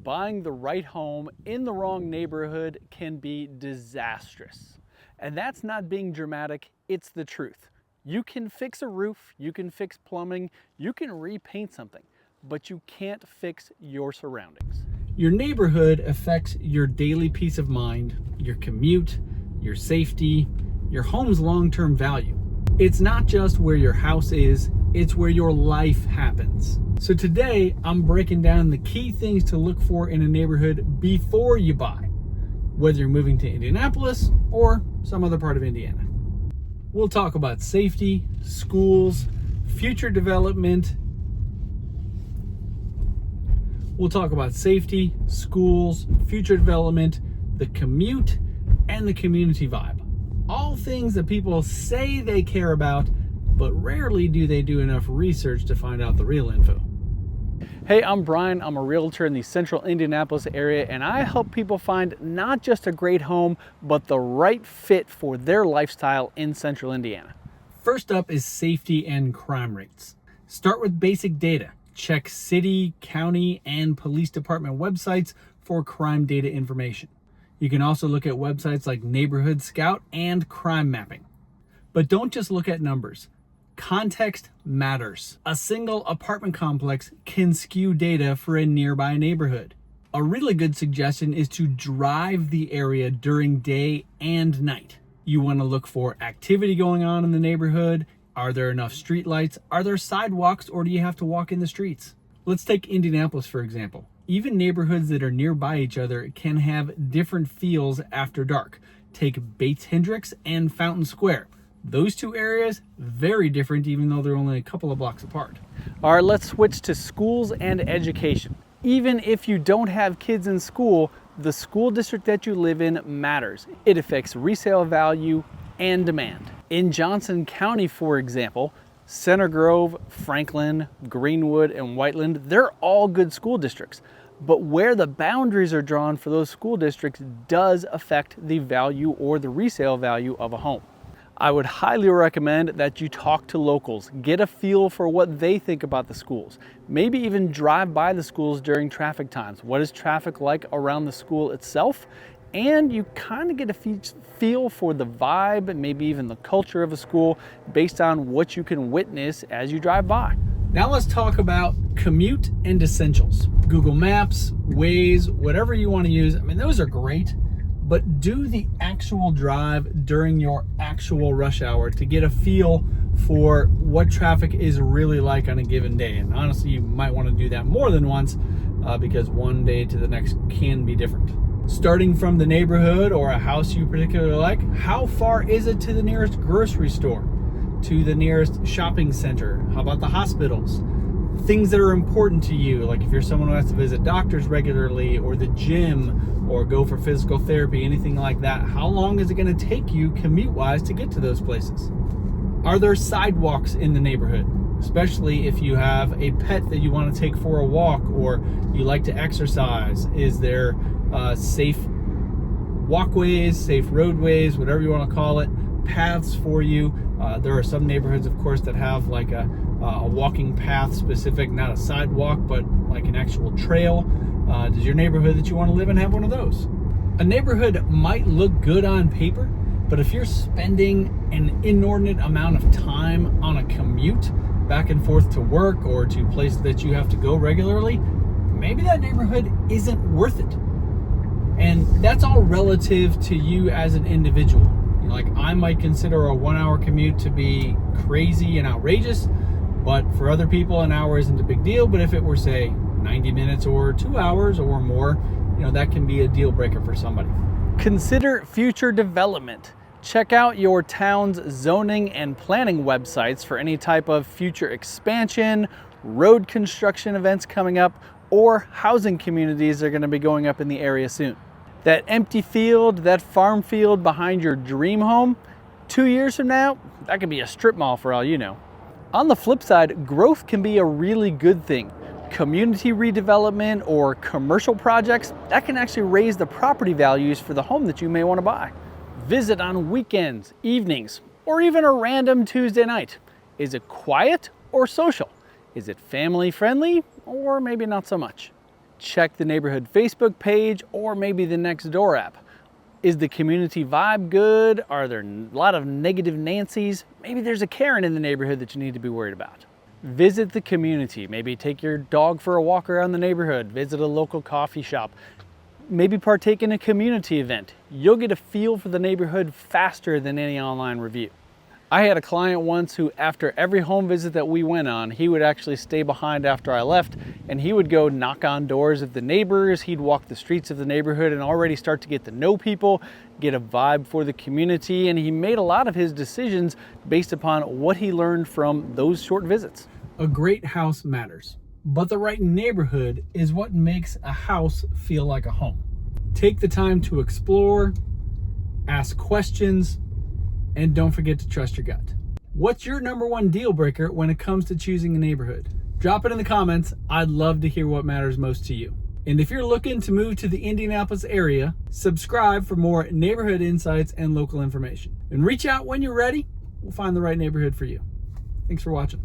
buying the right home in the wrong neighborhood can be disastrous. And that's not being dramatic, it's the truth. You can fix a roof, you can fix plumbing, you can repaint something, but you can't fix your surroundings. Your neighborhood affects your daily peace of mind, your commute, your safety, your home's long-term value. It's not just where your house is, it's where your life happens. So today, I'm breaking down the key things to look for in a neighborhood before you buy, whether you're moving to Indianapolis or some other part of Indiana. We'll talk about safety, schools, future development. We'll talk about safety, schools, future development, the commute, and the community vibe. All things that people say they care about, but rarely do they do enough research to find out the real info. Hey, I'm Brian. I'm a realtor in the central Indianapolis area, and I help people find not just a great home, but the right fit for their lifestyle in central Indiana. First up is safety and crime rates. Start with basic data. Check city, county, and police department websites for crime data information. You can also look at websites like Neighborhood Scout and Crime Mapping. But don't just look at numbers. Context matters. A single apartment complex can skew data for a nearby neighborhood. A really good suggestion is to drive the area during day and night. You want to look for activity going on in the neighborhood. Are there enough streetlights? Are there sidewalks, or do you have to walk in the streets? Let's take Indianapolis, for example. Even neighborhoods that are nearby each other can have different feels after dark. Take Bates Hendricks and Fountain Square. Those two areas, very different, even though they're only a couple of blocks apart. All right, let's switch to schools and education. Even if you don't have kids in school, the school district that you live in matters. It affects resale value and demand. In Johnson County, for example, Center Grove, Franklin, Greenwood, and Whiteland, they're all good school districts. But where the boundaries are drawn for those school districts does affect the value or the resale value of a home. I would highly recommend that you talk to locals, get a feel for what they think about the schools. Maybe even drive by the schools during traffic times. What is traffic like around the school itself? And you kind of get a feel for the vibe and maybe even the culture of a school based on what you can witness as you drive by. Now let's talk about commute and essentials. Google Maps, Waze, whatever you want to use. I mean, those are great, but do the actual drive during your actual rush hour to get a feel for what traffic is really like on a given day. And honestly, you might want to do that more than once because one day to the next can be different. Starting from the neighborhood or a house you particularly like, how far is it to the nearest grocery store, to the nearest shopping center? How about the hospitals? Things that are important to you, like if you're someone who has to visit doctors regularly or the gym or go for physical therapy, anything like that. How long is it going to take you commute-wise to get to those places? Are there sidewalks in the neighborhood? Especially if you have a pet that you want to take for a walk or you like to exercise. Is there safe walkways, safe roadways, whatever you want to call it, paths for you? There are some neighborhoods, of course, that have like a walking path specific, not a sidewalk, but like an actual trail. Does your neighborhood that you want to live in have one of those? A neighborhood might look good on paper, but if you're spending an inordinate amount of time on a commute back and forth to work or to places that you have to go regularly, maybe that neighborhood isn't worth it. And that's all relative to you as an individual. You know, like I might consider a 1 hour commute to be crazy and outrageous, but for other people, an hour isn't a big deal. But if it were, say, 90 minutes or 2 hours or more, you know, that can be a deal breaker for somebody. Consider future development. Check out your town's zoning and planning websites for any type of future expansion, road construction events coming up, or housing communities that are going to be going up in the area soon. That empty field, that farm field behind your dream home, 2 years from now, that could be a strip mall for all you know. On the flip side, growth can be a really good thing. Community redevelopment or commercial projects, that can actually raise the property values for the home that you may want to buy. Visit on weekends, evenings, or even a random Tuesday night. Is it quiet or social? Is it family friendly or maybe not so much? check the neighborhood Facebook page or maybe the Nextdoor app. Is the community vibe good? Are there a lot of negative Nancys? Maybe there's a Karen in the neighborhood that you need to be worried about. Visit the community. Maybe take your dog for a walk around the neighborhood. Visit a local coffee shop. Maybe partake in a community event. You'll get a feel for the neighborhood faster than any online review. I had a client once who, after every home visit that we went on, he would actually stay behind after I left, and he would go knock on doors of the neighbors. He'd walk the streets of the neighborhood and already start to get to know people, get a vibe for the community, and he made a lot of his decisions based upon what he learned from those short visits. A great house matters, but the right neighborhood is what makes a house feel like a home. Take the time to explore, ask questions, and don't forget to trust your gut. What's your #1 deal breaker when it comes to choosing a neighborhood? Drop it in the comments. I'd love to hear what matters most to you. And if you're looking to move to the Indianapolis area, subscribe for more neighborhood insights and local information. And reach out when you're ready. We'll find the right neighborhood for you. Thanks for watching.